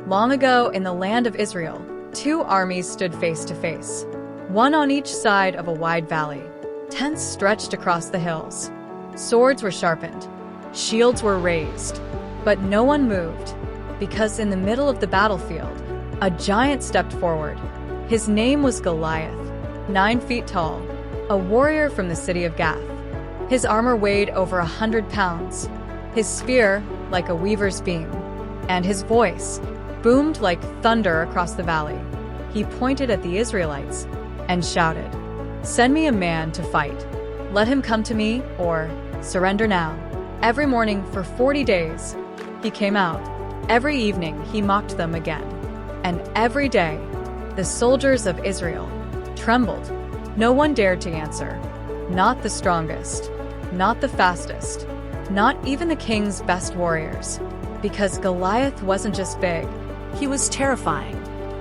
Long ago in the land of Israel, two armies stood face to face, one on each side of a wide valley. Tents stretched across the hills. Swords were sharpened. Shields were raised. But no one moved, because in the middle of the battlefield, a giant stepped forward. His name was Goliath, 9 feet tall, a warrior from the city of Gath. His armor weighed over 100 pounds, his spear like a weaver's beam, and his voice boomed like thunder across the valley. He pointed at the Israelites and shouted, "Send me a man to fight. Let him come to me, or surrender now." Every morning for 40 days, he came out. Every evening he mocked them again. And every day, the soldiers of Israel trembled. No one dared to answer. Not the strongest, not the fastest, not even the king's best warriors. Because Goliath wasn't just big, he was terrifying.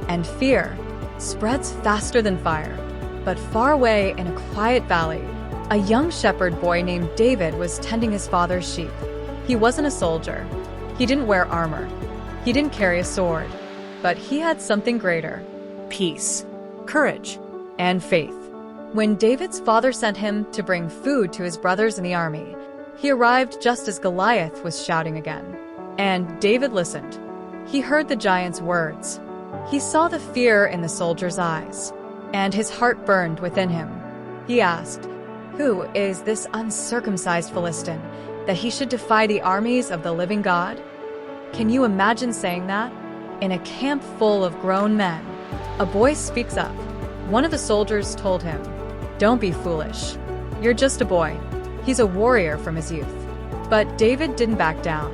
And fear spreads faster than fire. But far away in a quiet valley, a young shepherd boy named David was tending his father's sheep. He wasn't a soldier. He didn't wear armor. He didn't carry a sword. But he had something greater: peace, courage, and faith. When David's father sent him to bring food to his brothers in the army, he arrived just as Goliath was shouting again. And David listened. He heard the giant's words. He saw the fear in the soldier's eyes, and his heart burned within him. He asked, "Who is this uncircumcised Philistine, that he should defy the armies of the living God?" Can you imagine saying that? In a camp full of grown men, a boy speaks up. One of the soldiers told him, "Don't be foolish. You're just a boy." He's a warrior from his youth. But David didn't back down.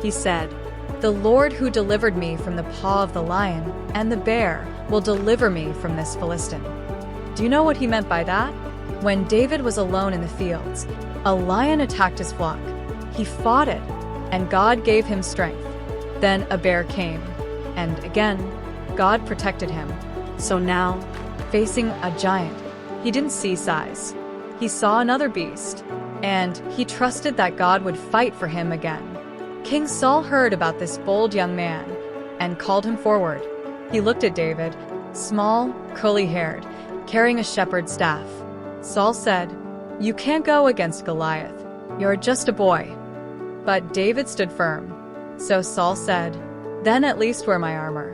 He said, "The Lord who delivered me from the paw of the lion and the bear will deliver me from this Philistine." Do you know what he meant by that? When David was alone in the fields, a lion attacked his flock. He fought it, and God gave him strength. Then a bear came, and again, God protected him. So now, facing a giant, he didn't see size. He saw another beast, and he trusted that God would fight for him again. King Saul heard about this bold young man and called him forward. He looked at David, small, curly-haired, carrying a shepherd's staff. Saul said, "You can't go against Goliath. You're just a boy." But David stood firm. So Saul said, "Then at least wear my armor."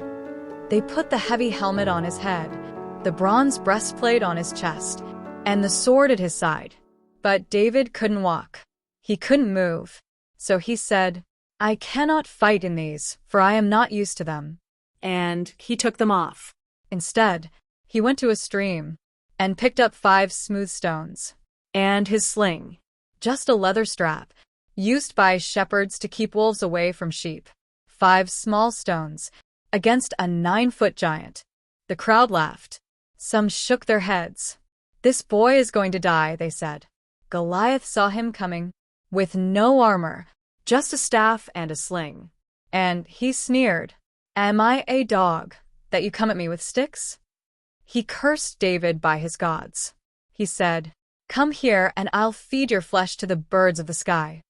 They put the heavy helmet on his head, the bronze breastplate on his chest, and the sword at his side. But David couldn't walk. He couldn't move. So he said, "I cannot fight in these, for I am not used to them." And he took them off. Instead, he went to a stream and picked up 5 smooth stones. And his sling, just a leather strap, used by shepherds to keep wolves away from sheep. 5 small stones against a 9-foot giant. The crowd laughed. Some shook their heads. "This boy is going to die," they said. Goliath saw him coming, with no armor, just a staff and a sling. And he sneered, "Am I a dog, that you come at me with sticks?" He cursed David by his gods. He said, "Come here and I'll feed your flesh to the birds of the sky."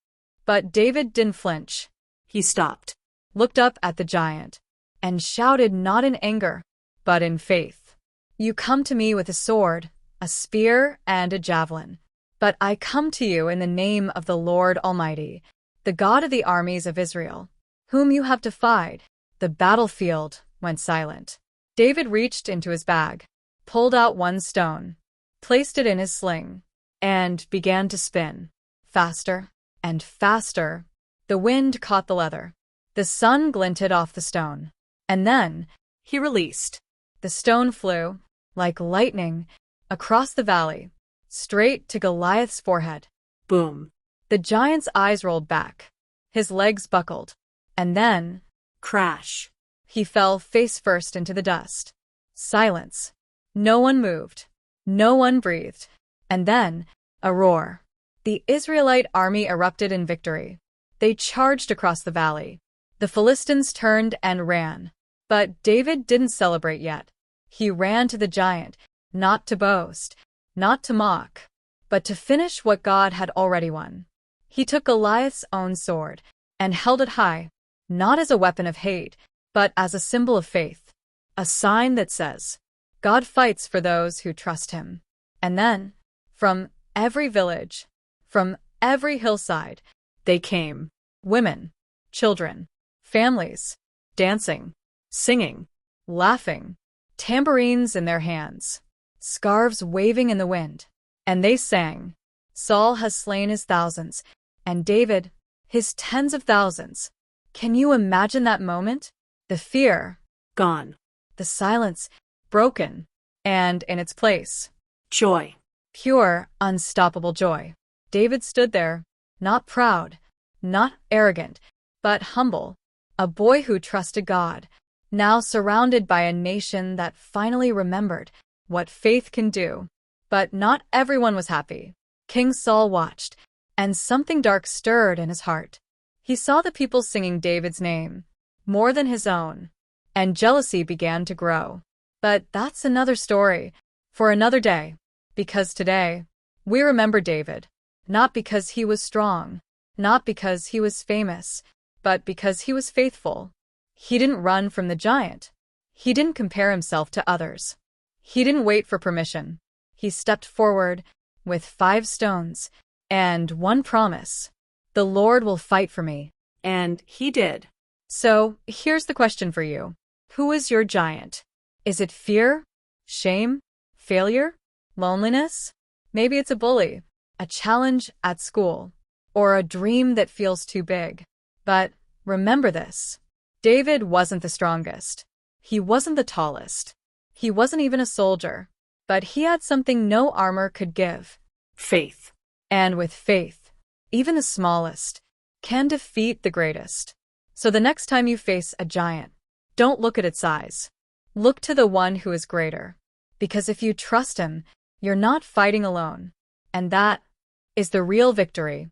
But David didn't flinch. He stopped, looked up at the giant, and shouted not in anger, but in faith, "You come to me with a sword, a spear, and a javelin. But I come to you in the name of the Lord Almighty, the God of the armies of Israel, whom you have defied." The battlefield went silent. David reached into his bag, pulled out 1 stone, placed it in his sling, and began to spin. Faster and faster. The wind caught the leather. The sun glinted off the stone. And then he released. The stone flew, like lightning, across the valley, straight to Goliath's forehead. Boom! The giant's eyes rolled back. His legs buckled. And then, crash! He fell face first into the dust. Silence. No one moved. No one breathed. And then, a roar. The Israelite army erupted in victory. They charged across the valley. The Philistines turned and ran. But David didn't celebrate yet. He ran to the giant, not to boast, not to mock, but to finish what God had already won. He took Goliath's own sword and held it high, not as a weapon of hate, but as a symbol of faith, a sign that says, God fights for those who trust him. And then, from every village, from every hillside, they came. Women, children, families, dancing, singing, laughing, tambourines in their hands, scarves waving in the wind. And they sang, Saul has slain his thousands, and David, his tens of thousands. Can you imagine that moment? The fear, Gone. the silence, broken, and in its place, Joy. pure, unstoppable joy. David stood there, not proud, not arrogant, but humble, a boy who trusted God, now surrounded by a nation that finally remembered what faith can do. But not everyone was happy. King Saul watched, and something dark stirred in his heart. He saw the people singing David's name, more than his own, and jealousy began to grow. But that's another story, for another day, because today, we remember David, not because he was strong, not because he was famous, but because he was faithful. He didn't run from the giant. He didn't compare himself to others. He didn't wait for permission. He stepped forward with 5 stones and one promise. The Lord will fight for me. And he did. So, here's the question for you. Who is your giant? Is it fear? Shame? Failure? Loneliness? Maybe it's a bully, a challenge at school, or a dream that feels too big. But remember this. David wasn't the strongest. He wasn't the tallest. He wasn't even a soldier. But he had something no armor could give. Faith. And with faith, even the smallest can defeat the greatest. So the next time you face a giant, don't look at its size. Look to the one who is greater. Because if you trust him, you're not fighting alone. And that is the real victory.